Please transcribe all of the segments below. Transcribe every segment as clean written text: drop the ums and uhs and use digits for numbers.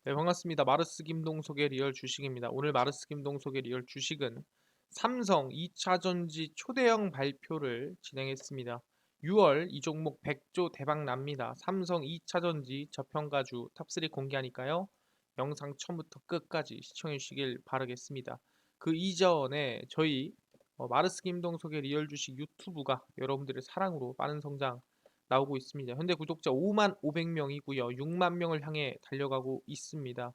네, 반갑습니다. 마르스 김동석의 리얼 주식입니다. 오늘 마르스 김동석의 리얼 주식은 삼성 2차 전지 초대형 발표를 진행했습니다. 6월 이 종목 100조 대박 납니다. 삼성 2차 전지 저평가주 탑3 공개하니까요. 영상 처음부터 끝까지 시청해 주시길 바라겠습니다. 그 이전에 저희 마르스 김동석의 리얼 주식 유튜브가 여러분들의 사랑으로 빠른 성장 나오고 있습니다. 현재 구독자 5만 500명이고요. 6만 명을 향해 달려가고 있습니다.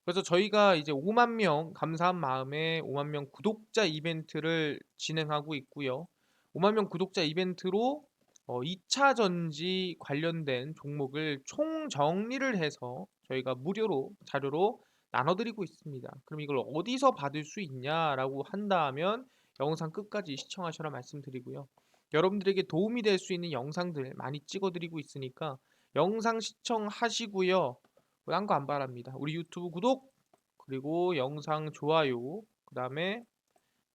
그래서 저희가 이제 5만 명 감사한 마음에 5만 명 구독자 이벤트를 진행하고 있고요. 5만 명 구독자 이벤트로 2차 전지 관련된 종목을 총 정리를 해서 저희가 무료로 자료로 나눠드리고 있습니다. 그럼 이걸 어디서 받을 수 있냐라고 한다면 영상 끝까지 시청하셔라 말씀드리고요. 여러분들에게 도움이 될 수 있는 영상들 많이 찍어드리고 있으니까 영상 시청하시고요. 딴 거 안 바랍니다. 우리 유튜브 구독 그리고 영상 좋아요 그 다음에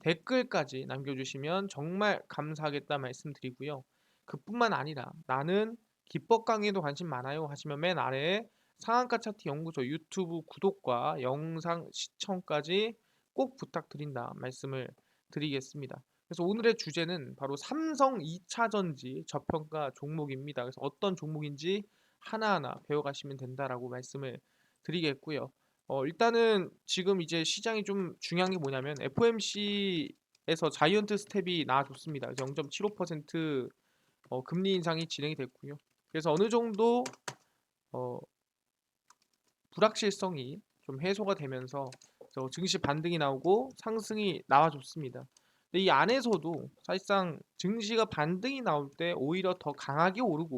댓글까지 남겨주시면 정말 감사하겠다 말씀드리고요. 그뿐만 아니라 나는 기법 강의에도 관심 많아요 하시면 맨 아래에 상한가 차트 연구소 유튜브 구독과 영상 시청까지 꼭 부탁드린다 말씀을 드리겠습니다. 그래서 오늘의 주제는 바로 삼성 2차전지 저평가 종목입니다. 그래서 어떤 종목인지 하나하나 배워가시면 된다라고 말씀을 드리겠고요. 일단은 지금 이제 시장이 좀 중요한 게 뭐냐면 FOMC에서 자이언트 스텝이 나와줬습니다. 그래서 0.75% 금리 인상이 진행이 됐고요. 그래서 어느 정도 어, 불확실성이 좀 해소가 되면서 증시 반등이 나오고 상승이 나와줬습니다. 근데 이 안에서도 사실상 증시가 반등이 나올 때 오히려 더 강하게 오르고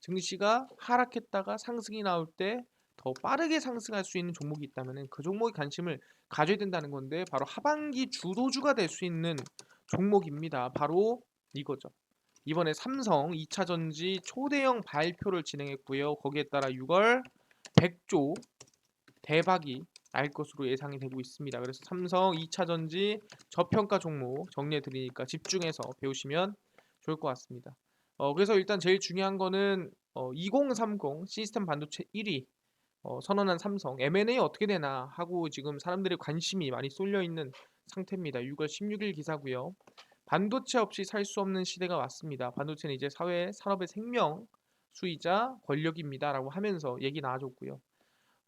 증시가 하락했다가 상승이 나올 때 더 빠르게 상승할 수 있는 종목이 있다면 그 종목에 관심을 가져야 된다는 건데 바로 하반기 주도주가 될 수 있는 종목입니다. 바로 이거죠. 이번에 삼성 2차 전지 초대형 발표를 진행했고요. 거기에 따라 6월 100조 대박이 날 것으로 예상이 되고 있습니다. 그래서 삼성 2차 전지 저평가 종목 정리해 드리니까 집중해서 배우시면 좋을 것 같습니다. 그래서 일단 제일 중요한 거는 2030 시스템 반도체 1위 선언한 삼성 M&A 어떻게 되나 하고 지금 사람들의 관심이 많이 쏠려 있는 상태입니다. 6월 16일 기사고요. 반도체 없이 살 수 없는 시대가 왔습니다. 반도체는 이제 사회 산업의 생명 수이자 권력입니다라고 하면서 얘기 나와줬고요.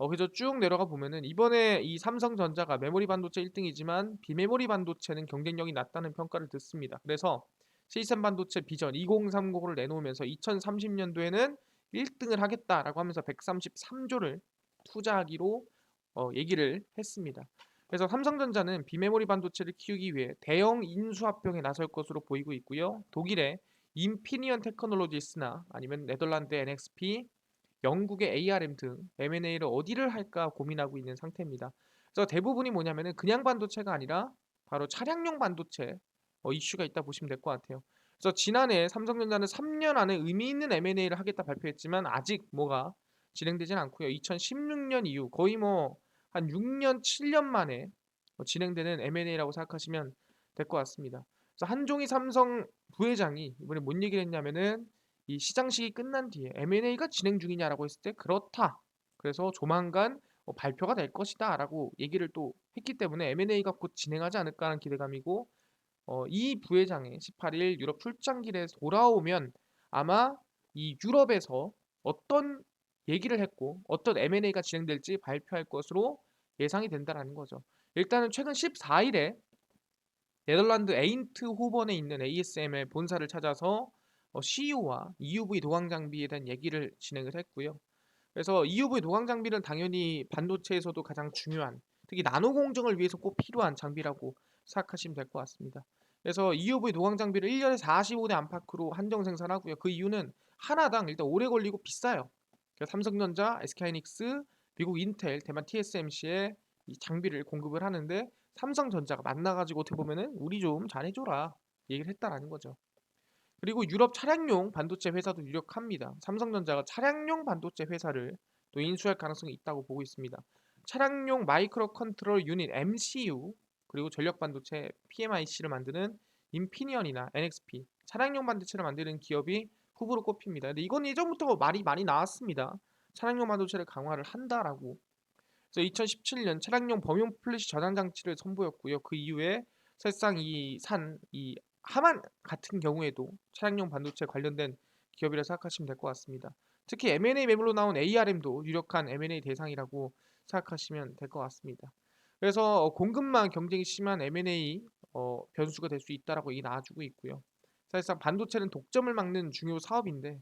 그래서 쭉 내려가 보면은 이번에 이 삼성전자가 메모리 반도체 1등이지만 비메모리 반도체는 경쟁력이 낮다는 평가를 듣습니다. 그래서 시스템 반도체 비전 2030을 내놓으면서 2030년도에는 1등을 하겠다라고 하면서 133조를 투자하기로 얘기를 했습니다. 그래서 삼성전자는 비메모리 반도체를 키우기 위해 대형 인수합병에 나설 것으로 보이고 있고요. 독일의 인피니언 테크놀로지스나 아니면 네덜란드 NXP 영국의 ARM 등 M&A를 어디를 할까 고민하고 있는 상태입니다. 그래서 대부분이 뭐냐면은 그냥 반도체가 아니라 바로 차량용 반도체 이슈가 있다 보시면 될 것 같아요. 그래서 지난해 삼성전자는 3년 안에 의미 있는 M&A를 하겠다 발표했지만 아직 뭐가 진행되진 않고요. 2016년 이후 거의 뭐 한 6년, 7년 만에 진행되는 M&A라고 생각하시면 될 것 같습니다. 그래서 한종희 삼성 부회장이 이번에 뭔 얘기를 했냐면은 이 시상식이 끝난 뒤에 M&A가 진행 중이냐라고 했을 때 그렇다. 그래서 조만간 발표가 될 것이다라고 얘기를 또 했기 때문에 M&A가 곧 진행하지 않을까 하는 기대감이고 이 부회장이 18일 유럽 출장길에서 돌아오면 아마 이 유럽에서 어떤 얘기를 했고 어떤 M&A가 진행될지 발표할 것으로 예상이 된다라는 거죠. 일단은 최근 14일에 네덜란드 에인트호번에 있는 ASML 본사를 찾아서 CEO와 EUV 도광 장비에 대한 얘기를 진행을 했고요. 그래서 EUV 도광 장비는 당연히 반도체에서도 가장 중요한, 특히 나노 공정을 위해서 꼭 필요한 장비라고 생각하시면 될 것 같습니다. 그래서 EUV 도광 장비를 1년에 45대 안팎으로 한정 생산하고요. 그 이유는 하나당 일단 오래 걸리고 비싸요. 그래서 삼성전자, SK하이닉스, 미국 인텔, 대만 TSMC에 이 장비를 공급을 하는데 삼성전자가 만나가지고 어떻게 보면은 우리 좀 잘해줘라 얘기를 했다라는 거죠. 그리고 유럽 차량용 반도체 회사도 유력합니다. 삼성전자가 차량용 반도체 회사를 또 인수할 가능성이 있다고 보고 있습니다. 차량용 마이크로 컨트롤 유닛 MCU 그리고 전력 반도체 PMIC를 만드는 인피니언이나 NXP 차량용 반도체를 만드는 기업이 후보로 꼽힙니다. 근데 이건 예전부터 말이 많이 나왔습니다. 차량용 반도체를 강화를 한다라고. 그래서 2017년 차량용 범용 플래시 저장 장치를 선보였고요. 그 이후에 사실상 이 하만 같은 경우에도 차량용 반도체 관련된 기업이라 생각하시면 될 것 같습니다. 특히 M&A 매물로 나온 ARM도 유력한 M&A 대상이라고 생각하시면 될 것 같습니다. 그래서 공급망 경쟁이 심한 M&A 변수가 될 수 있다라고 얘기 나와주고 있고요. 사실상 반도체는 독점을 막는 중요 사업인데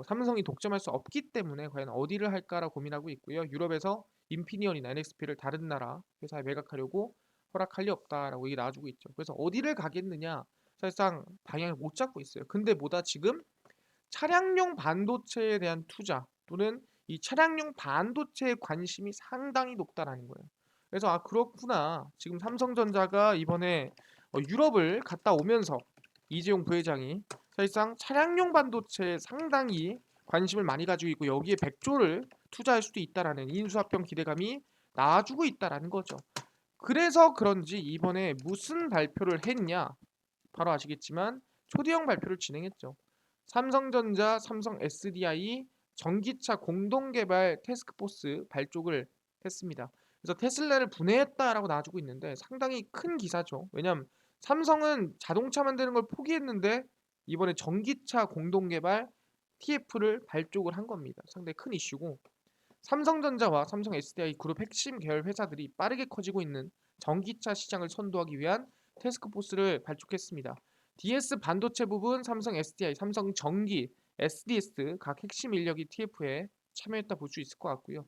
삼성이 독점할 수 없기 때문에 과연 어디를 할까라 고민하고 있고요. 유럽에서 인피니언이나 NXP를 다른 나라 회사에 매각하려고 허락할 리 없다라고 얘기 나와주고 있죠. 그래서 어디를 가겠느냐 사실상 방향을 못 잡고 있어요. 근데 뭐다 지금 차량용 반도체에 대한 투자 또는 이 차량용 반도체에 관심이 상당히 높다라는 거예요. 그래서 아 그렇구나. 지금 삼성전자가 이번에 유럽을 갔다 오면서 이재용 부회장이 사실상 차량용 반도체에 상당히 관심을 많이 가지고 있고 여기에 100조를 투자할 수도 있다라는 인수합병 기대감이 나와주고 있다라는 거죠. 그래서 그런지 이번에 무슨 발표를 했냐? 바로 아시겠지만 초대형 발표를 진행했죠. 삼성전자, 삼성 SDI 전기차 공동개발 태스크포스 발족을 했습니다. 그래서 테슬라를 분해했다라고 나와주고 있는데 상당히 큰 기사죠. 왜냐하면 삼성은 자동차 만드는 걸 포기했는데 이번에 전기차 공동개발 TF를 발족을 한 겁니다. 상당히 큰 이슈고 삼성전자와 삼성 SDI 그룹 핵심 계열 회사들이 빠르게 커지고 있는 전기차 시장을 선도하기 위한 태스크포스를 발족했습니다. DS 반도체 부분 삼성 SDI, 삼성 전기, SDS 각 핵심 인력이 TF에 참여했다 볼 수 있을 것 같고요.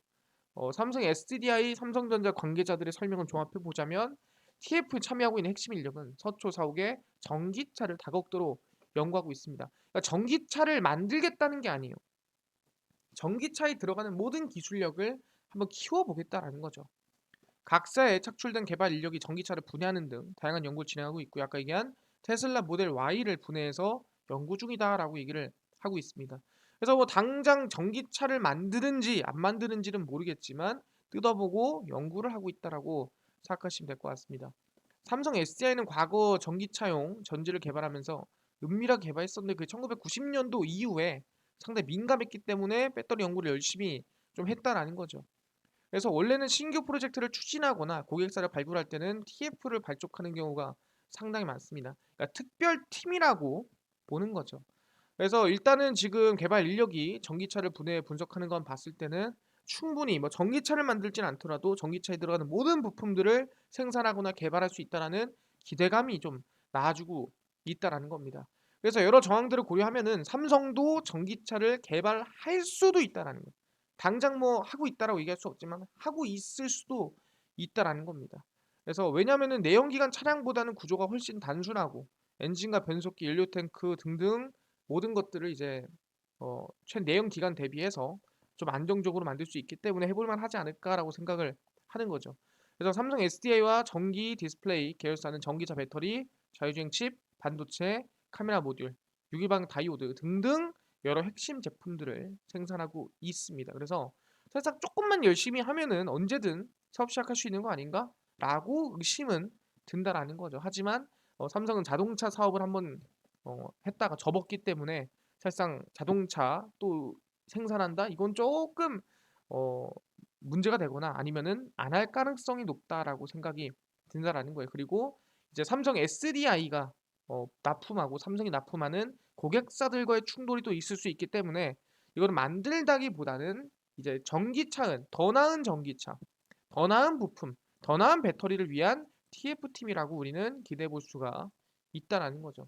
삼성 SDI, 삼성전자 관계자들의 설명을 종합해 보자면 TF에 참여하고 있는 핵심 인력은 서초 사옥에 전기차를 다각도로 연구하고 있습니다. 그러니까 전기차를 만들겠다는 게 아니에요. 전기차에 들어가는 모든 기술력을 한번 키워보겠다라는 거죠. 각사에 착출된 개발 인력이 전기차를 분해하는 등 다양한 연구를 진행하고 있고 아까 얘기한 테슬라 모델 Y를 분해해서 연구 중이다라고 얘기를 하고 있습니다. 그래서 뭐 당장 전기차를 만드는지 안 만드는지는 모르겠지만 뜯어보고 연구를 하고 있다라고 생각하시면 될 것 같습니다. 삼성 SDI는 과거 전기차용 전지를 개발하면서 은밀하게 개발했었는데 그 1990년도 이후에 상당히 민감했기 때문에 배터리 연구를 열심히 좀 했다라는 거죠. 그래서 원래는 신규 프로젝트를 추진하거나 고객사를 발굴할 때는 TF를 발족하는 경우가 상당히 많습니다. 그러니까 특별팀이라고 보는 거죠. 그래서 일단은 지금 개발 인력이 전기차를 분해 분석하는 건 봤을 때는 충분히 뭐 전기차를 만들진 않더라도 전기차에 들어가는 모든 부품들을 생산하거나 개발할 수 있다라는 기대감이 좀 나아지고 있다라는 겁니다. 그래서 여러 정황들을 고려하면은 삼성도 전기차를 개발할 수도 있다라는 거예요. 당장 뭐 하고 있다라고 얘기할 수 없지만 하고 있을 수도 있다라는 겁니다. 그래서 왜냐하면은 내연기관 차량보다는 구조가 훨씬 단순하고 엔진과 변속기, 연료 탱크 등등 모든 것들을 이제 최내연 기관 대비해서 좀 안정적으로 만들 수 있기 때문에 해볼만 하지 않을까라고 생각을 하는 거죠. 그래서 삼성 SDI와 전기 디스플레이 계열사는 전기차 배터리, 자율주행 칩, 반도체, 카메라 모듈, 유기방 다이오드 등등 여러 핵심 제품들을 생산하고 있습니다. 그래서 살짝 조금만 열심히 하면은 언제든 사업 시작할 수 있는 거 아닌가? 라고 의심은 든다라는 거죠. 하지만 삼성은 자동차 사업을 한번 했다가 접었기 때문에 사실상 자동차 또 생산한다? 이건 조금 어, 문제가 되거나 아니면은 안 할 가능성이 높다라고 생각이 든다라는 거예요. 그리고 이제 삼성 SDI가 납품하고 삼성이 납품하는 고객사들과의 충돌이 또 있을 수 있기 때문에 이거는 만들다기보다는 이제 전기차는 더 나은 전기차, 더 나은 부품, 더 나은 배터리를 위한 TF팀이라고 우리는 기대해 볼 수가 있다라는 거죠.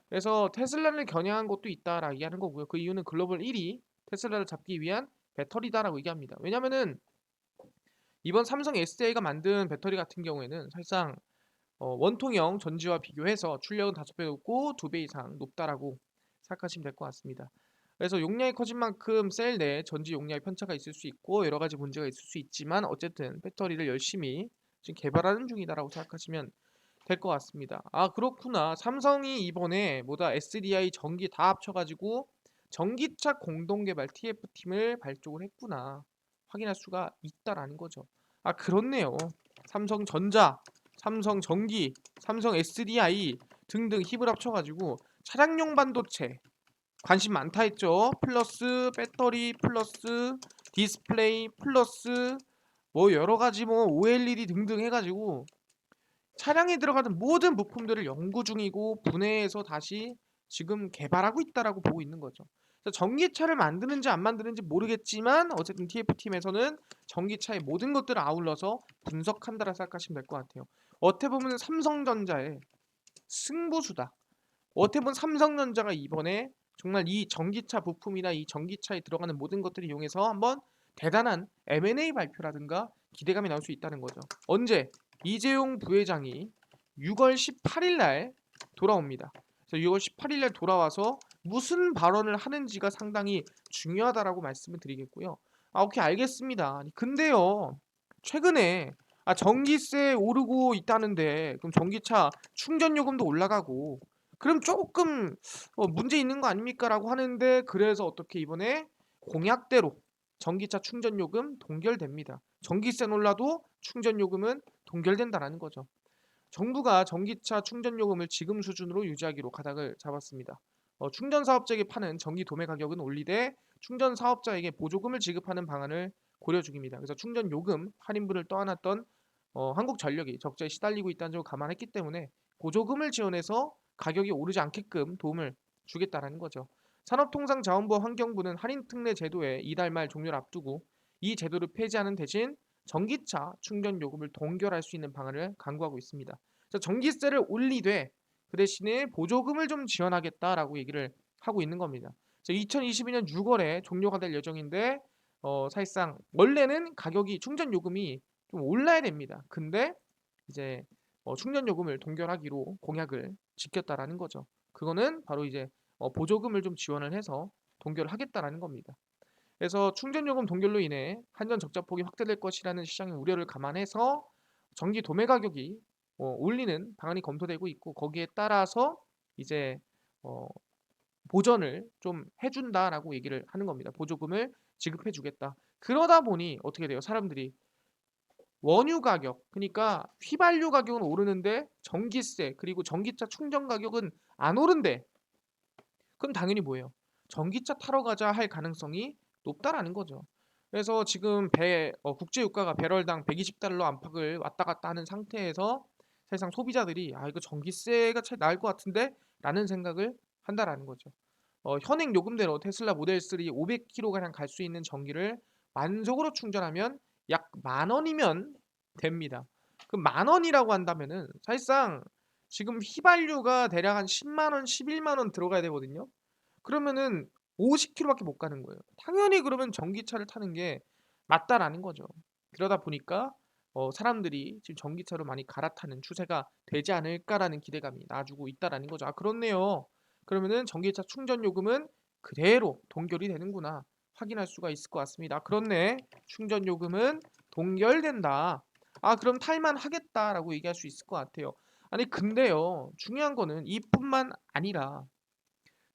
그래서 테슬라를 겨냥한 것도 있다라고 얘기하는 거고요. 그 이유는 글로벌 1위 테슬라를 잡기 위한 배터리다라고 얘기합니다. 왜냐면은 이번 삼성 SDI가 만든 배터리 같은 경우에는 사실상 원통형 전지와 비교해서 출력은 5배 높고 2배 이상 높다라고 생각하시면 될 것 같습니다. 그래서 용량이 커진 만큼 셀 내에 전지 용량의 편차가 있을 수 있고 여러 가지 문제가 있을 수 있지만 어쨌든 배터리를 열심히 지금 개발하는 중이다라고 생각하시면 될 것 같습니다. 아 그렇구나. 삼성이 이번에 뭐다 SDI 전기 다 합쳐가지고 전기차 공동개발 TF팀을 발족을 했구나. 확인할 수가 있다라는 거죠. 아 그렇네요. 삼성전자, 삼성전기, 삼성 SDI 등등 힘을 합쳐가지고 차량용 반도체 관심 많다 했죠. 플러스 배터리 플러스 디스플레이 플러스 뭐 여러 가지 뭐 OLED 등등 해가지고 차량에 들어가는 모든 부품들을 연구 중이고 분해해서 다시 지금 개발하고 있다라고 보고 있는 거죠. 그래서 전기차를 만드는지 안 만드는지 모르겠지만 어쨌든 TF팀에서는 전기차의 모든 것들을 아울러서 분석한다라 생각하시면 될 것 같아요. 어떻게 보면 삼성전자의 승부수다. 어떻게 보면 삼성전자가 이번에 정말 이 전기차 부품이나 이 전기차에 들어가는 모든 것들을 이용해서 한번 대단한 M&A 발표라든가 기대감이 나올 수 있다는 거죠. 언제? 이재용 부회장이 6월 18일 날 돌아옵니다. 그래서 6월 18일 날 돌아와서 무슨 발언을 하는지가 상당히 중요하다라고 말씀을 드리겠고요. 아, 오케이, 알겠습니다. 아니, 근데요, 최근에 전기세 오르고 있다는데 그럼 전기차 충전 요금도 올라가고 그럼 조금 문제 있는 거 아닙니까라고 하는데 그래서 어떻게 이번에 공약대로 전기차 충전 요금 동결됩니다. 전기세 올라도 충전 요금은 동결된다라는 거죠. 정부가 전기차 충전 요금을 지금 수준으로 유지하기로 가닥을 잡았습니다. 충전 사업자에게 파는 전기 도매 가격은 올리되 충전 사업자에게 보조금을 지급하는 방안을 고려 중입니다. 그래서 충전 요금 할인분을 떠안았던 한국전력이 적자에 시달리고 있다는 점을 감안했기 때문에 보조금을 지원해서 가격이 오르지 않게끔 도움을 주겠다라는 거죠. 산업통상자원부 환경부는 할인 특례 제도의 이달 말 종료를 앞두고 이 제도를 폐지하는 대신 전기차 충전 요금을 동결할 수 있는 방안을 강구하고 있습니다. 그래서 전기세를 올리되 그 대신에 보조금을 좀 지원하겠다라고 얘기를 하고 있는 겁니다. 그래서 2022년 6월에 종료가 될 예정인데 사실상 원래는 가격이 충전 요금이 좀 올라야 됩니다. 근데 이제 충전 요금을 동결하기로 공약을 지켰다라는 거죠. 그거는 바로 이제 보조금을 좀 지원을 해서 동결을 하겠다라는 겁니다. 그래서 충전 요금 동결로 인해 한전 적자폭이 확대될 것이라는 시장의 우려를 감안해서 전기 도매 가격이 올리는 방안이 검토되고 있고 거기에 따라서 이제 어, 보전을 좀 해준다라고 얘기를 하는 겁니다. 보조금을 지급해주겠다. 그러다 보니 어떻게 돼요? 사람들이 원유 가격, 그러니까 휘발유 가격은 오르는데 전기세 그리고 전기차 충전 가격은 안 오른대. 그럼 당연히 뭐예요? 전기차 타러 가자 할 가능성이 높다라는 거죠. 그래서 지금 국제 유가가 배럴당 120달러 안팎을 왔다 갔다 하는 상태에서 사실상 소비자들이 이거 전기세가 차이 나을 것 같은데 라는 생각을 한다라는 거죠. 현행 요금대로 테슬라 모델 3 500km가량 갈 수 있는 전기를 만속으로 충전하면 약 10,000원이면 됩니다. 그 10,000원이라고 한다면은 사실상 지금 휘발유가 대략 한 10만 원, 11만 원 들어가야 되거든요. 그러면은 50km밖에 못 가는 거예요. 당연히 그러면 전기차를 타는 게 맞다라는 거죠. 그러다 보니까 사람들이 지금 전기차로 많이 갈아타는 추세가 되지 않을까라는 기대감이 나주고 있다라는 거죠. 아, 그렇네요. 그러면은 전기차 충전 요금은 그대로 동결이 되는구나 확인할 수가 있을 것 같습니다. 아, 그렇네. 충전 요금은 동결된다. 아, 그럼 탈만 하겠다라고 얘기할 수 있을 것 같아요. 아니, 근데요, 중요한 거는 이뿐만 아니라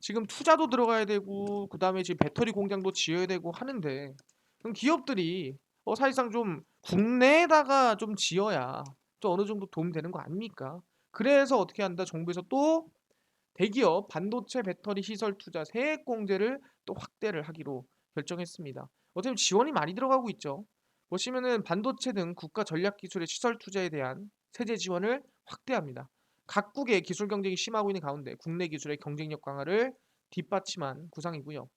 지금 투자도 들어가야 되고 그다음에 지금 배터리 공장도 지어야 되고 하는데 그럼 기업들이 사실상 좀 국내에다가 좀 지어야 또 어느 정도 도움 되는 거 아닙니까? 그래서 어떻게 한다? 정부에서 또 대기업 반도체 배터리 시설 투자 세액 공제를 또 확대를 하기로 결정했습니다. 어차피 지원이 많이 들어가고 있죠. 보시면은 반도체 등 국가 전략 기술의 시설 투자에 대한 세제 지원을 확대합니다. 각국의 기술 경쟁이 심하고 있는 가운데 국내 기술의 경쟁력 강화를 뒷받침한 구상이고요.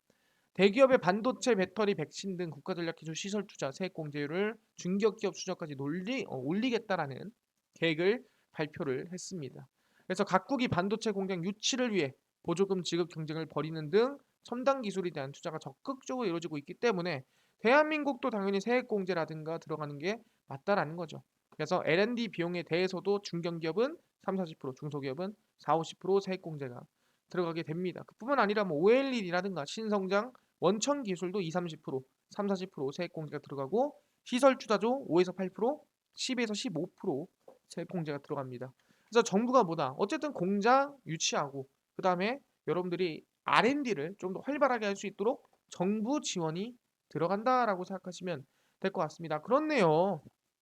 대기업의 반도체, 배터리, 백신 등 국가 전략 기술 시설 투자 세액 공제율을 중견기업 수준까지 올리겠다라는 계획을 발표를 했습니다. 그래서 각국이 반도체 공장 유치를 위해 보조금 지급 경쟁을 벌이는 등 첨단 기술에 대한 투자가 적극적으로 이루어지고 있기 때문에 대한민국도 당연히 세액 공제라든가 들어가는 게 맞다라는 거죠. 그래서 R&D 비용에 대해서도 중견기업은 3, 40%, 중소기업은 4, 50% 세액 공제가 들어가게 됩니다. 그뿐만 아니라 뭐 OLED라든가 신성장, 원천 기술도 2, 30%, 3, 40% 세액 공제가 들어가고 시설 투자도 5에서 8%, 10에서 15% 세액 공제가 들어갑니다. 그래서 정부가 뭐다? 어쨌든 공장 유치하고 그다음에 여러분들이 R&D를 좀 더 활발하게 할 수 있도록 정부 지원이 들어간다라고 생각하시면 될 것 같습니다. 그렇네요.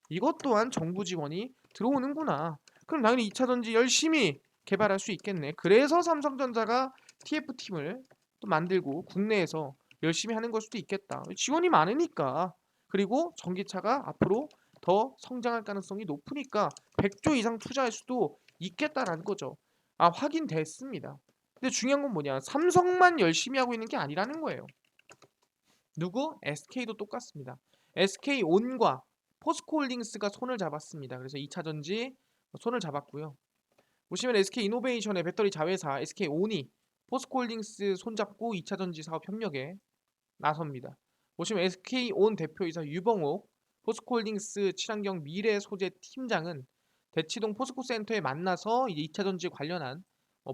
이것 또한 정부 지원이 들어오는구나. 그럼 당연히 2차 전지 열심히 개발할 수 있겠네. 그래서 삼성전자가 TF팀을 또 만들고 국내에서 열심히 하는 걸 수도 있겠다. 지원이 많으니까. 그리고 전기차가 앞으로 더 성장할 가능성이 높으니까 100조 이상 투자할 수도 있겠다라는 거죠. 확인됐습니다. 근데 중요한 건 뭐냐? 삼성만 열심히 하고 있는 게 아니라는 거예요. 누구? SK도 똑같습니다. SK온과 포스코홀딩스가 손을 잡았습니다. 그래서 2차 전지 손을 잡았고요. 보시면 SK이노베이션의 배터리 자회사 SK온이 포스코홀딩스 손잡고 2차 전지 사업 협력에 나섭니다. 보시면 SK온 대표이사 유봉옥 포스코홀딩스 친환경 미래 소재 팀장은 대치동 포스코센터에 만나서 이제 2차 전지 관련한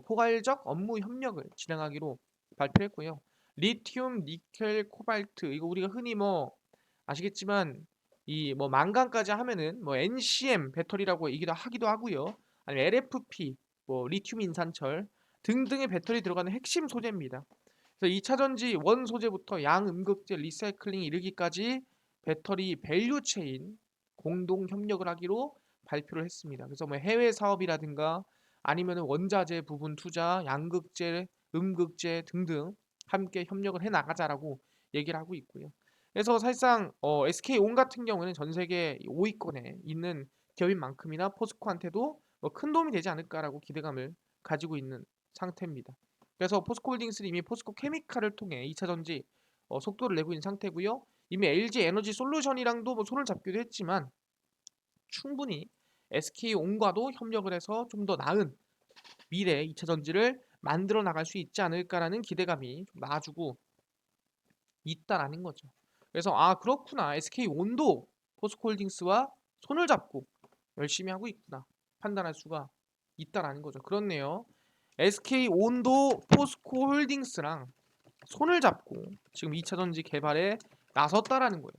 포괄적 업무 협력을 진행하기로 발표했고요. 리튬, 니켈, 코발트 이거 우리가 흔히 아시겠지만 이 망간까지 하면은 NCM 배터리라고 얘기도 하기도 하고요. 아니면 LFP, 리튬 인산철 등등의 배터리 들어가는 핵심 소재입니다. 그래서 2차 전지 원 소재부터 양음극재 리사이클링 이르기까지 배터리 밸류 체인 공동 협력을 하기로 발표를 했습니다. 그래서 해외 사업이라든가 아니면 원자재 부분 투자, 양극재, 음극재 등등 함께 협력을 해 나가자라고 얘기를 하고 있고요. 그래서 사실상 SK온 같은 경우는 전 세계 5위권에 있는 기업인 만큼이나 포스코한테도 큰 도움이 되지 않을까라고 기대감을 가지고 있는 상태입니다. 그래서 포스코홀딩스는 이미 포스코 케미칼을 통해 2차 전지 속도를 내고 있는 상태고요. 이미 LG 에너지 솔루션이랑도 손을 잡기도 했지만 충분히 SK온과도 협력을 해서 좀 더 나은 미래 2차 전지를 만들어 나갈 수 있지 않을까라는 기대감이 좀 나아주고 있다라는 거죠. 그래서 그렇구나. SK온도 포스코홀딩스와 손을 잡고 열심히 하고 있구나. 판단할 수가 있다라는 거죠. 그렇네요. SK온도 포스코홀딩스랑 손을 잡고 지금 2차 전지 개발에 나섰다라는 거예요.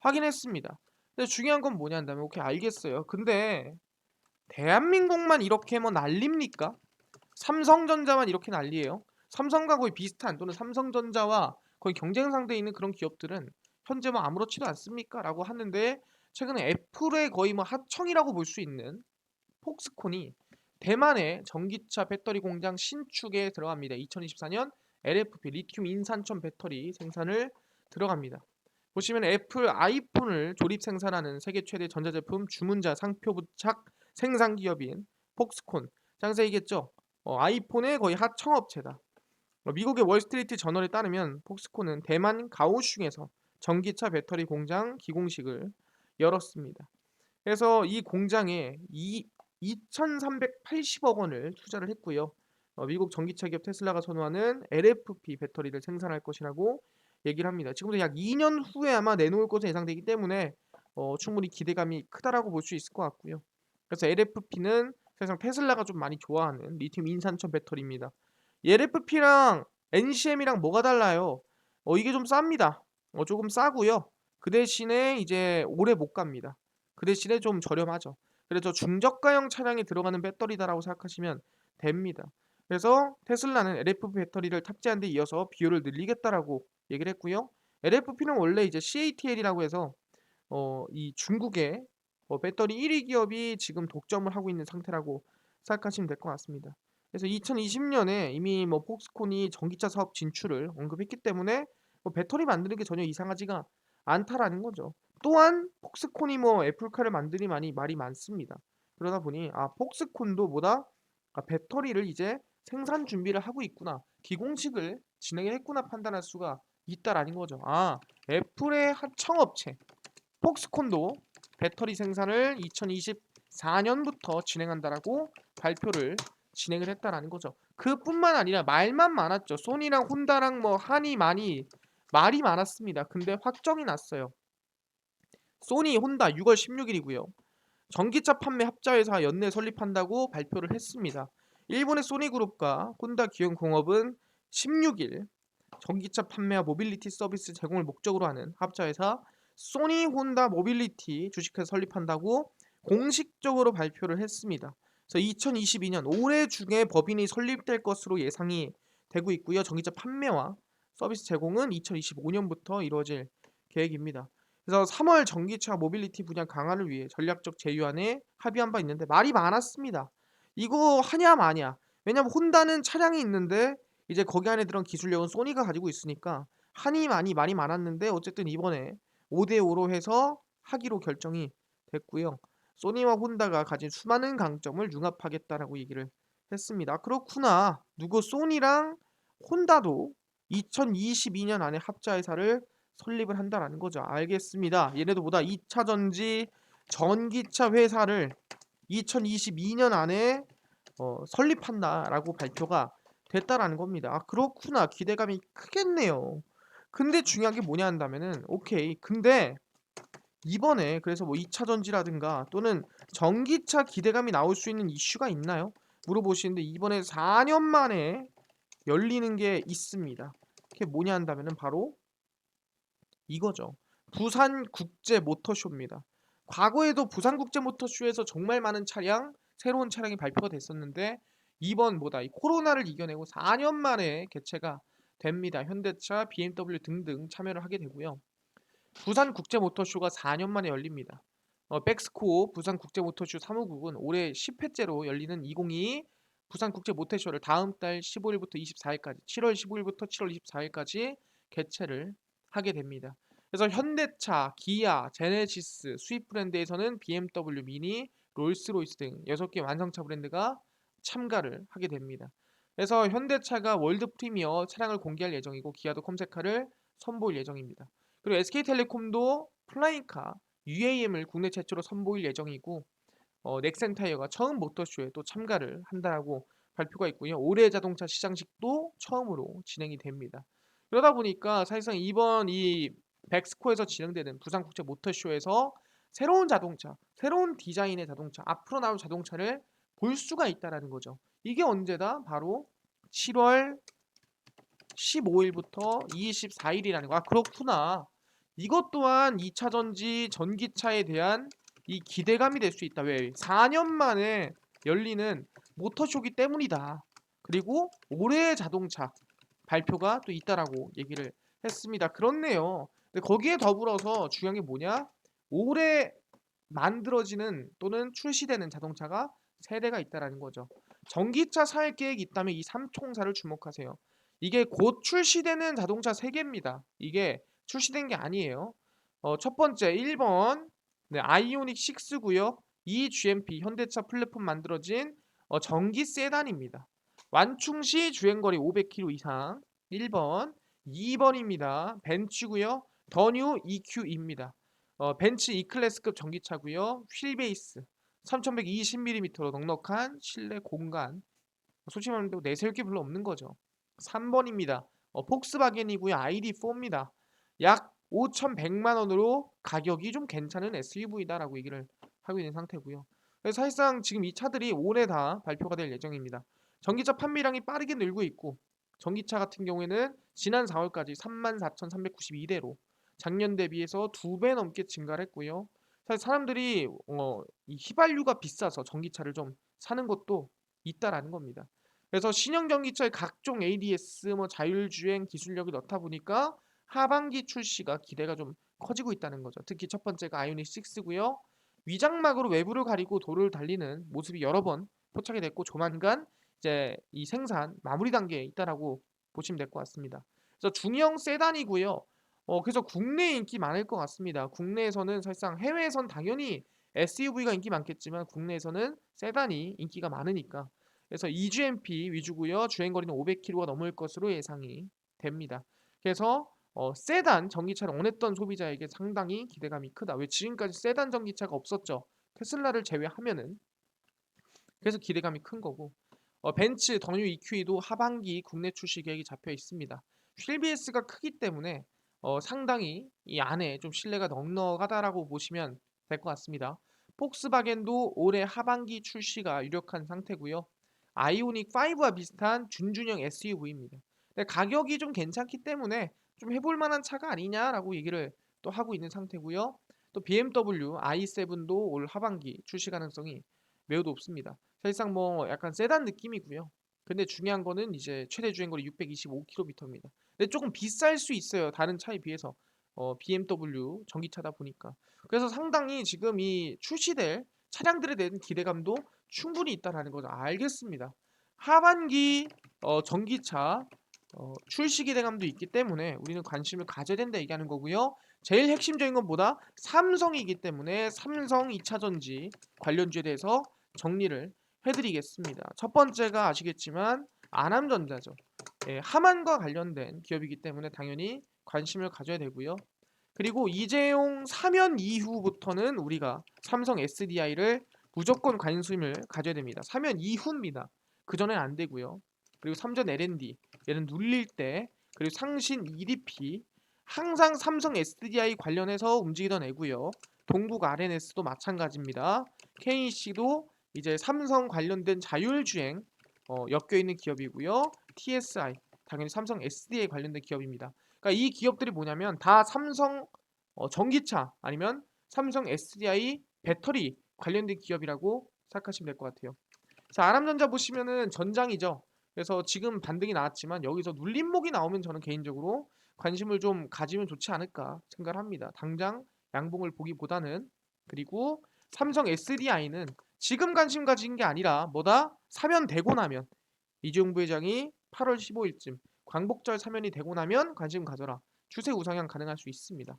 확인했습니다. 근데 중요한 건 뭐냐면 오케이 알겠어요. 근데 대한민국만 이렇게 난립니까? 삼성전자만 이렇게 난리예요. 삼성과 거의 비슷한 또는 삼성전자와 거의 경쟁 상대에 있는 그런 기업들은 현재 아무렇지도 않습니까? 라고 하는데 최근에 애플의 거의 하청이라고 볼 수 있는 폭스콘이 대만의 전기차 배터리 공장 신축에 들어갑니다. 2024년 LFP 리튬 인산천 배터리 생산을 들어갑니다. 보시면 애플 아이폰을 조립 생산하는 세계 최대 전자제품 주문자 상표 부착 생산 기업인 폭스콘 장세이겠죠. 아이폰의 거의 하청업체다. 미국의 월스트리트 저널에 따르면 폭스콘은 대만 가오슝에서 전기차 배터리 공장 기공식을 열었습니다. 그래서 이 공장에 2,380억 원을 투자를 했고요. 미국 전기차 기업 테슬라가 선호하는 LFP 배터리를 생산할 것이라고 얘기를 합니다. 지금부터 약 2년 후에 아마 내놓을 것으로 예상되기 때문에 충분히 기대감이 크다라고 볼 수 있을 것 같고요. 그래서 LFP는 사실상 테슬라가 좀 많이 좋아하는 리튬 인산천 배터리입니다. LFP랑 NCM이랑 뭐가 달라요? 이게 좀 쌉니다. 조금 싸고요. 그 대신에 이제 오래 못 갑니다. 그 대신에 좀 저렴하죠. 그래서 중저가형 차량에 들어가는 배터리다라고 생각하시면 됩니다. 그래서 테슬라는 LFP 배터리를 탑재한 데 이어서 비율을 늘리겠다라고 얘기를 했고요. LFP는 원래 이제 CATL이라고 해서 이 중국의 배터리 1위 기업이 지금 독점을 하고 있는 상태라고 생각하시면 될 것 같습니다. 그래서 2020년에 이미 폭스콘이 전기차 사업 진출을 언급했기 때문에 배터리 만드는 게 전혀 이상하지가 않다라는 거죠. 또한 폭스콘이 애플카를 만드니 많이 말이 많습니다. 그러다 보니 폭스콘도 배터리를 이제 생산 준비를 하고 있구나. 기공식을 진행했구나 판단할 수가 있다라는 거죠. 애플의 하청업체 폭스콘도 배터리 생산을 2024년부터 진행한다라고 발표를 진행을 했다라는 거죠. 그뿐만 아니라 말만 많았죠. 소니랑 혼다랑 한이 많이 말이 많았습니다. 근데 확정이 났어요. 소니, 혼다 6월 16일이고요. 전기차 판매 합자회사 연내 설립한다고 발표를 했습니다. 일본의 소니그룹과 혼다 기흥공업은 16일 전기차 판매와 모빌리티 서비스 제공을 목적으로 하는 합자회사 소니 혼다 모빌리티 주식회사 설립한다고 공식적으로 발표를 했습니다. 그래서 2022년 올해 중에 법인이 설립될 것으로 예상이 되고 있고요. 전기차 판매와 서비스 제공은 2025년부터 이루어질 계획입니다. 그래서 3월 전기차 모빌리티 분야 강화를 위해 전략적 제휴안에 합의한 바 있는데 말이 많았습니다. 이거 하냐 마냐. 왜냐면 혼다는 차량이 있는데 이제 거기 안에 들어간 기술력은 소니가 가지고 있으니까 한이 많이 말이 많았는데 어쨌든 이번에 5대5로 해서 하기로 결정이 됐고요. 소니와 혼다가 가진 수많은 강점을 융합하겠다라고 얘기를 했습니다. 그렇구나. 누구 소니랑 혼다도 2022년 안에 합자 회사를 설립을 한다라는 거죠. 알겠습니다. 얘네도 보다 2차 전지 전기차 회사를 2022년 안에 설립한다라고 발표가 됐다라는 겁니다. 아, 그렇구나. 기대감이 크겠네요. 근데 중요한 게 뭐냐 한다면은 오케이. 근데 이번에 그래서 뭐 2차 전지라든가 또는 전기차 기대감이 나올 수 있는 이슈가 있나요? 물어보시는데 이번에 4년 만에 열리는 게 있습니다. 그게 뭐냐 한다면은 바로 이거죠. 부산 국제 모터쇼입니다. 과거에도 부산 국제 모터쇼에서 정말 많은 차량, 새로운 차량이 발표가 됐었는데 이번 뭐다 이 코로나를 이겨내고 4년 만에 개최가 됩니다. 현대차, BMW 등등 참여를 하게 되고요. 부산 국제 모터쇼가 4년 만에 열립니다. 백스코 부산 국제 모터쇼 사무국은 올해 10회째로 열리는 2022 부산 국제 모터쇼를 다음 달 15일부터 24일까지 7월 15일부터 7월 24일까지 개최를 하게 됩니다. 그래서 현대차, 기아, 제네시스, 수입 브랜드에서는 BMW 미니, 롤스로이스 등 6개 완성차 브랜드가 참가를 하게 됩니다. 그래서 현대차가 월드 프리미어 차량을 공개할 예정이고 기아도 컴색카를 선보일 예정입니다. 그리고 SK텔레콤도 플라잉카 UAM을 국내 최초로 선보일 예정이고 넥센타이어가 처음 모터쇼에 또 참가를 한다라고 발표가 있고요. 올해 자동차 시상식도 처음으로 진행이 됩니다. 그러다 보니까 사실상 이번 이 백스코에서 진행되는 부산국제 모터쇼에서 새로운 자동차, 새로운 디자인의 자동차, 앞으로 나올 자동차를 볼 수가 있다라는 거죠. 이게 언제다? 바로 7월 15일부터 24일이라는 거. 아, 그렇구나. 이것 또한 2차 전지 전기차에 대한 이 기대감이 될 수 있다. 왜? 4년 만에 열리는 모터쇼기 때문이다. 그리고 올해의 자동차 발표가 또 있다라고 얘기를 했습니다. 그렇네요. 근데 거기에 더불어서 중요한 게 뭐냐? 올해 만들어지는 또는 출시되는 자동차가 세 대가 있다라는 거죠. 전기차 살 계획이 있다면 이 삼총사를 주목하세요. 이게 곧 출시되는 자동차 세 개입니다. 이게 출시된 게 아니에요. 첫 번째 1번 아이오닉 6고요. 이 GMP 현대차 플랫폼 만들어진 전기 세단입니다. 완충 시 주행거리 500km 이상 1번. 2번입니다. 벤츠고요. 더뉴 EQ입니다. 벤츠 E클래스급 전기차고요. 휠베이스 3120mm로 넉넉한 실내 공간. 솔직히 말하면 내세울 게 별로 없는 거죠. 3번입니다. 폭스바겐이고요. ID4입니다. 약 5,100만 원으로 가격이 좀 괜찮은 SUV다라고 얘기를 하고 있는 상태고요. 그래서 사실상 지금 이 차들이 올해 다 발표가 될 예정입니다. 전기차 판매량이 빠르게 늘고 있고 전기차 같은 경우에는 지난 4월까지 34,392대로 작년 대비해서 2배 넘게 증가를 했고요. 사실 사람들이 이 휘발유가 비싸서 전기차를 좀 사는 것도 있다라는 겁니다. 그래서 신형 전기차의 각종 ADS, 뭐 자율주행 기술력을 넣다 보니까 하반기 출시가 기대가 좀 커지고 있다는 거죠. 특히 첫 번째가 아이오닉 6고요. 위장막으로 외부를 가리고 도로를 달리는 모습이 여러 번 포착이 됐고 조만간 이제 이 생산 마무리 단계에 있다라고 보시면 될 것 같습니다. 그래서 중형 세단이고요. 그래서 국내에 인기 많을 것 같습니다. 국내에서는 사실상 해외에선 당연히 SUV가 인기 많겠지만 국내에서는 세단이 인기가 많으니까 그래서 EGMP 위주고요. 주행거리는 500km가 넘을 것으로 예상이 됩니다. 그래서 세단 전기차를 원했던 소비자에게 상당히 기대감이 크다. 왜 지금까지 세단 전기차가 없었죠? 테슬라를 제외하면은 그래서 기대감이 큰 거고 벤츠 더뉴 EQE도 하반기 국내 출시 계획이 잡혀 있습니다. 휠베이스가 크기 때문에 상당히 이 안에 좀 실내가 넉넉하다라고 보시면 될 것 같습니다. 폭스바겐도 올해 하반기 출시가 유력한 상태고요. 아이오닉 5와 비슷한 준준형 SUV입니다. 가격이 좀 괜찮기 때문에 좀 해볼 만한 차가 아니냐라고 얘기를 또 하고 있는 상태고요. 또 BMW i7도 올 하반기 출시 가능성이 매우 높습니다. 사실상 뭐 약간 세단 느낌이고요. 근데 중요한 거는 이제 최대 주행거리 625km입니다. 근데 조금 비쌀 수 있어요. 다른 차에 비해서. BMW 전기차다 보니까. 그래서 상당히 지금 이 출시될 차량들에 대한 기대감도 충분히 있다라는 거죠. 알겠습니다. 하반기 전기차 출시 기대감도 있기 때문에 우리는 관심을 가져야 된다 얘기하는 거고요. 제일 핵심적인 건 뭐다? 삼성이기 때문에 삼성 2차전지 관련주에 대해서 정리를 해드리겠습니다. 첫 번째가 아시겠지만 안암전자죠. 예, 하만과 관련된 기업이기 때문에 당연히 관심을 가져야 되고요. 그리고 이재용 사면 이후부터는 우리가 삼성 SDI를 무조건 관심을 가져야 됩니다. 사면 이후입니다. 그전엔 안 되고요. 그리고 삼전 L&D 얘는 눌릴 때, 그리고 상신 EDP 항상 삼성 SDI 관련해서 움직이던 애고요. 동국 RNS도 마찬가지입니다. KC도 이제 삼성 관련된 자율주행 엮여 있는 기업이고요. TSI 당연히 삼성 SDI 관련된 기업입니다. 그러니까 이 기업들이 뭐냐면 다 삼성 전기차 아니면 삼성 SDI 배터리 관련된 기업이라고 생각하시면 될 것 같아요. 자, 아람전자 보시면은 전장이죠. 그래서 지금 반등이 나왔지만 여기서 눌림목이 나오면 저는 개인적으로 관심을 좀 가지면 좋지 않을까 생각을 합니다. 당장 양봉을 보기보다는. 그리고 삼성 SDI는 지금 관심 가진 게 아니라 뭐다? 사면 되고 나면 이재용 부회장이 8월 15일쯤 광복절 사면이 되고 나면 관심 가져라. 추세 우상향 가능할 수 있습니다.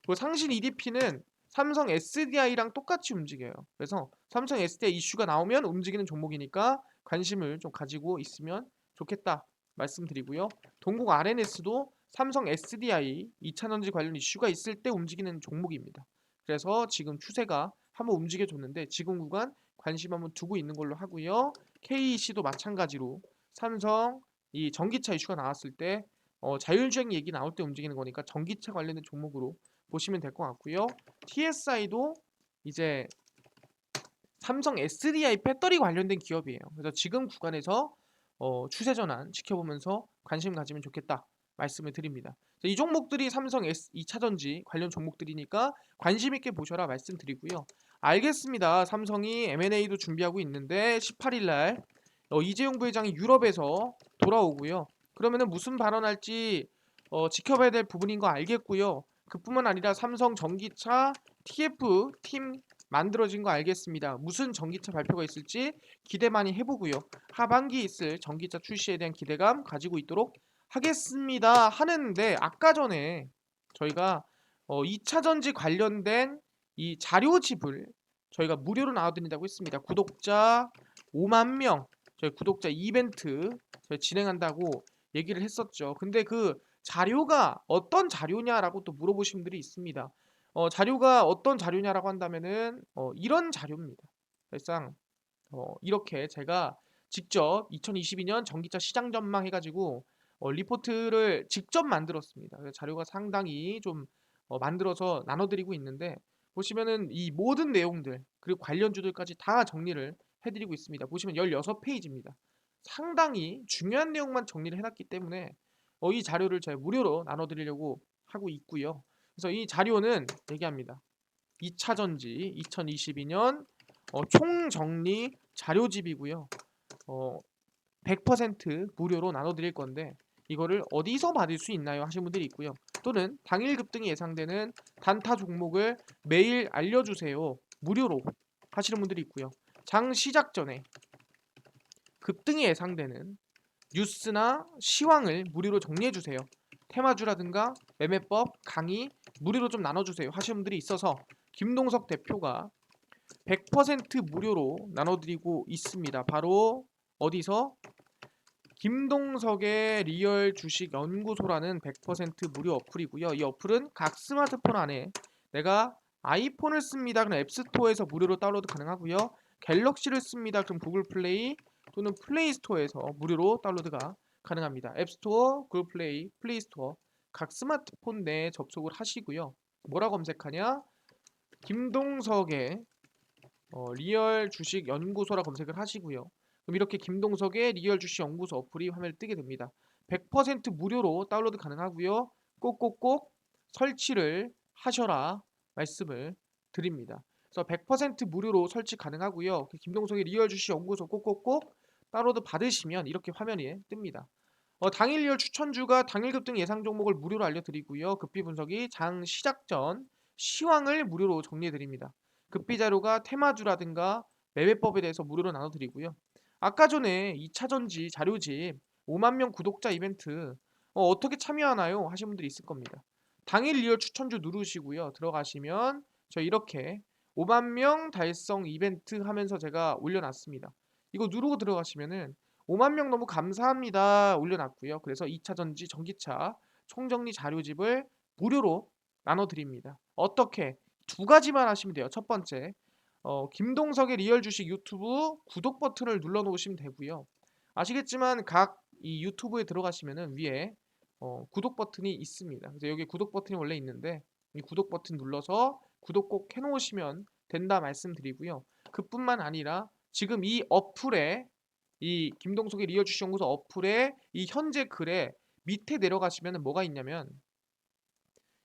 그리고 상신 EDP는 삼성 SDI랑 똑같이 움직여요. 그래서 삼성 SDI 이슈가 나오면 움직이는 종목이니까 관심을 좀 가지고 있으면 좋겠다 말씀드리고요. 동국 RNS도 삼성 SDI 2차전지 관련 이슈가 있을 때 움직이는 종목입니다. 그래서 지금 추세가 한번 움직여줬는데 지금 구간 관심 한번 두고 있는 걸로 하고요. KEC도 마찬가지로 삼성 이 전기차 이슈가 나왔을 때 자율주행 얘기 나올 때 움직이는 거니까 전기차 관련된 종목으로 보시면 될 것 같고요. TSI도 이제 삼성 SDI 배터리 관련된 기업이에요. 그래서 지금 구간에서 추세 전환 지켜보면서 관심 가지면 좋겠다 말씀을 드립니다. 이 종목들이 삼성 2차전지 관련 종목들이니까 관심 있게 보셔라 말씀드리고요. 알겠습니다. 삼성이 M&A도 준비하고 있는데 18일 날 이재용 부회장이 유럽에서 돌아오고요. 그러면은 무슨 발언할지 지켜봐야 될 부분인 거 알겠고요. 그뿐만 아니라 삼성 전기차 TF 팀 만들어진 거 알겠습니다. 무슨 전기차 발표가 있을지 기대 많이 해보고요. 하반기 있을 전기차 출시에 대한 기대감 가지고 있도록 하겠습니다. 하는데 아까 전에 저희가 2차 전지 관련된 이 자료집을 저희가 무료로 나와드린다고 했습니다. 구독자 5만 명 저희 구독자 이벤트 저희 진행한다고 얘기를 했었죠. 근데 그 자료가 어떤 자료냐라고 또 물어보신 분들이 있습니다. 자료가 어떤 자료냐라고 한다면은 이런 자료입니다. 사실상 이렇게 제가 직접 2022년 전기차 시장 전망 해가지고 리포트를 직접 만들었습니다. 그래서 자료가 상당히 좀 만들어서 나눠드리고 있는데 보시면은 이 모든 내용들 그리고 관련주들까지 다 정리를 해드리고 있습니다. 보시면 16페이지입니다. 상당히 중요한 내용만 정리를 해놨기 때문에 이 자료를 제가 무료로 나눠드리려고 하고 있고요. 그래서 이 자료는 얘기합니다. 2차전지 2022년 총정리 자료집이고요. 100% 무료로 나눠드릴 건데 이거를 어디서 받을 수 있나요? 하시는 분들이 있고요. 또는 당일 급등이 예상되는 단타 종목을 매일 알려주세요. 무료로 하시는 분들이 있고요. 장 시작 전에 급등이 예상되는 뉴스나 시황을 무료로 정리해주세요. 테마주라든가 매매법, 강의 무료로 좀 나눠주세요 하시는 분들이 있어서 김동석 대표가 100% 무료로 나눠드리고 있습니다. 바로 어디서? 김동석의 리얼 주식 연구소라는 100% 무료 어플이고요. 이 어플은 각 스마트폰 안에 내가 아이폰을 씁니다. 그럼 앱스토어에서 무료로 다운로드 가능하고요. 갤럭시를 씁니다. 그럼 구글 플레이 또는 플레이 스토어에서 무료로 다운로드가 가능합니다. 앱스토어, 구글 플레이, 플레이 스토어 각 스마트폰 내에 접속을 하시고요. 뭐라 검색하냐? 김동석의 리얼 주식 연구소라 검색을 하시고요. 그럼 이렇게 김동석의 리얼 주식 연구소 어플이 화면에 뜨게 됩니다. 100% 무료로 다운로드 가능하고요. 꼭꼭꼭 설치를 하셔라 말씀을 드립니다. 그래서 100% 무료로 설치 가능하고요. 김동석의 리얼 주식 연구소 꼭꼭꼭 다운로드 받으시면 이렇게 화면에 뜹니다. 당일 리얼 추천주가 당일 급등 예상 종목을 무료로 알려드리고요. 급비 분석이 장 시작 전 시황을 무료로 정리해드립니다. 급비 자료가 테마주라든가 매매법에 대해서 무료로 나눠드리고요. 아까 전에 2차전지 자료집 5만 명 구독자 이벤트 어떻게 참여하나요? 하신 분들이 있을 겁니다. 당일 리얼 추천주 누르시고요. 들어가시면 저 이렇게 5만 명 달성 이벤트 하면서 제가 올려놨습니다. 이거 누르고 들어가시면은 5만 명 너무 감사합니다 올려놨고요. 그래서 2차 전지 전기차 총정리 자료집을 무료로 나눠드립니다. 어떻게? 두 가지만 하시면 돼요. 첫 번째, 김동석의 리얼 주식 유튜브 구독 버튼을 눌러 놓으시면 되고요. 아시겠지만 각 이 유튜브에 들어가시면은 위에 구독 버튼이 있습니다. 그래서 여기 구독 버튼이 원래 있는데 이 구독 버튼 눌러서 구독 꼭 해놓으시면 된다 말씀드리고요. 그뿐만 아니라 지금 이 어플에 이 김동석의 리얼 주식 연구소 어플에 이 현재 글에 밑에 내려가시면 뭐가 있냐면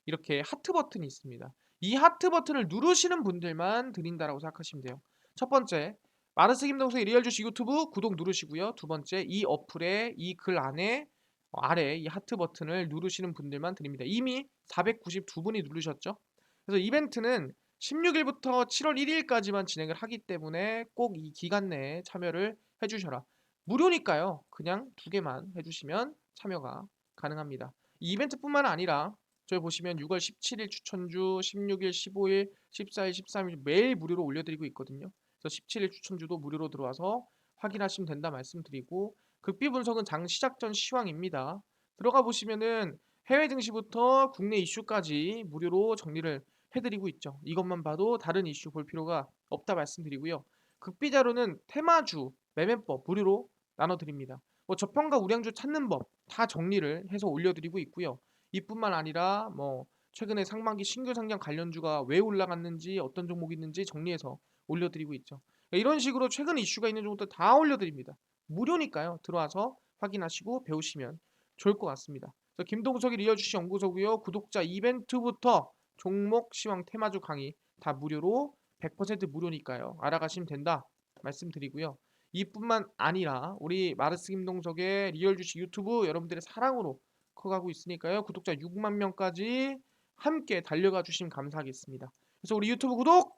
이렇게 하트 버튼이 있습니다. 이 하트 버튼을 누르시는 분들만 드린다라고 생각하시면 돼요. 첫 번째, 마르스 김동석의 리얼 주식 유튜브 구독 누르시고요. 두 번째, 이 어플에 이 글 안에 아래 이 하트 버튼을 누르시는 분들만 드립니다. 이미 492분이 누르셨죠? 그래서 이벤트는 16일부터 7월 1일까지만 진행을 하기 때문에 꼭 이 기간 내에 참여를 해주셔라. 무료니까요. 그냥 두 개만 해주시면 참여가 가능합니다. 이 이벤트뿐만 아니라 저희 보시면 6월 17일 추천주, 16일, 15일, 14일, 13일 매일 무료로 올려드리고 있거든요. 그래서 17일 추천주도 무료로 들어와서 확인하시면 된다 말씀드리고 극비 분석은 장 시작 전 시황입니다. 들어가 보시면은 해외 증시부터 국내 이슈까지 무료로 정리를 해드리고 있죠. 이것만 봐도 다른 이슈 볼 필요가 없다 말씀드리고요. 극비 자료는 테마주, 매매법 무료로 나눠드립니다. 뭐 저평가 우량주 찾는 법 다 정리를 해서 올려드리고 있고요. 이뿐만 아니라 뭐 최근에 상반기 신규 상장 관련주가 왜 올라갔는지 어떤 종목이 있는지 정리해서 올려드리고 있죠. 이런 식으로 최근 이슈가 있는 종목들 다 올려드립니다. 무료니까요. 들어와서 확인하시고 배우시면 좋을 것 같습니다. 그래서 김동석의 리얼 주식 연구소고요. 구독자 이벤트부터 종목 시황 테마주 강의 다 무료로 100% 무료니까요. 알아가시면 된다 말씀드리고요. 이뿐만 아니라 우리 마르스 김동석의 리얼 주식 유튜브 여러분들의 사랑으로 커가고 있으니까요. 구독자 6만 명까지 함께 달려가 주시면 감사하겠습니다. 그래서 우리 유튜브 구독,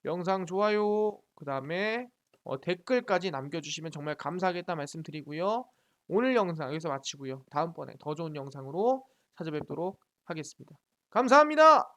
영상 좋아요, 그 다음에 댓글까지 남겨주시면 정말 감사하겠다 말씀드리고요. 오늘 영상 여기서 마치고요. 다음번에 더 좋은 영상으로 찾아뵙도록 하겠습니다. 감사합니다.